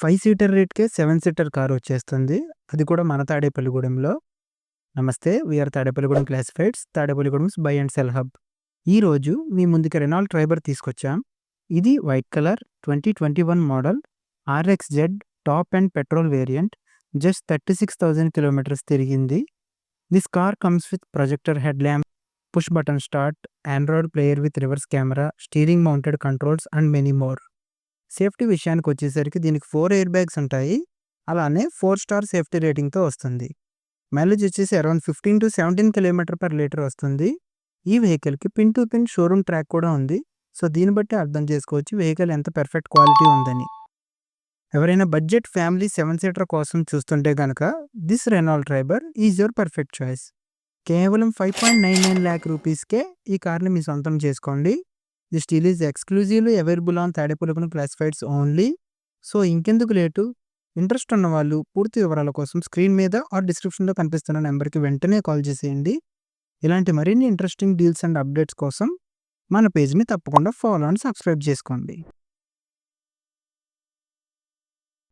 5 seater రేట్‌కే 7 seater car వచ్చేస్తుంది. అది కూడా మన తాడేపల్లిగూడెంలో. నమస్తే. We are Tadepalligudem classifieds, Tadepalligudem's buy and sell hub. ఈరోజు మీ ముందుకి రెనాల్ట్ ట్రైబర్ తీసుకొచ్చాం. ఇది white colour 2021 model RXZ top and petrol variant. Just 36,000 kilometres తిరిగింది. This car comes with projector head lamp, push button start, Android player with reverse camera, steering mounted controls and many more. Safety విషయానికొచ్చేసరికి దీనికి 4 air bags ఉంటాయి. అలానే 4 star safety రేటింగ్‌తో వస్తుంది. Mileage వచ్చేసి around 15-17 కిలోమీటర్/లీటర్ వస్తుంది. ఈ వెహికల్‌కి pin to pin showroom track కూడా ఉంది. సో దీన్ని బట్టి అర్థం చేసుకోవచ్చు వెహికల్ ఎంత పర్ఫెక్ట్ క్వాలిటీ ఉందని. ఎవరైనా బడ్జెట్ ఫ్యామిలీ 7 సీటర్ కోసం చూస్తుంటే గనక this Renault Triber is your perfect choice. కేవలం 5.99 లాక్ రూపీస్‌కే ఈ కార్‌ని మీ సొంతం చేసుకోండి. This deal is exclusively available on Tadepalligudem classifieds only. So ఇంకెందుకు లేటు, ఇంట్రెస్ట్ ఉన్నవాళ్ళు పూర్తి వివరాల కోసం స్క్రీన్ మీద ఆర్ డిస్క్రిప్షన్‌లో కనిపిస్తున్న నెంబర్‌కి వెంటనే కాల్ చేసేయండి. ఇలాంటి మరిన్ని ఇంట్రెస్టింగ్ డీల్స్ అండ్ అప్డేట్స్ కోసం మన పేజ్‌ని తప్పకుండా ఫాలో అండ్ సబ్స్క్రైబ్ చేసుకోండి.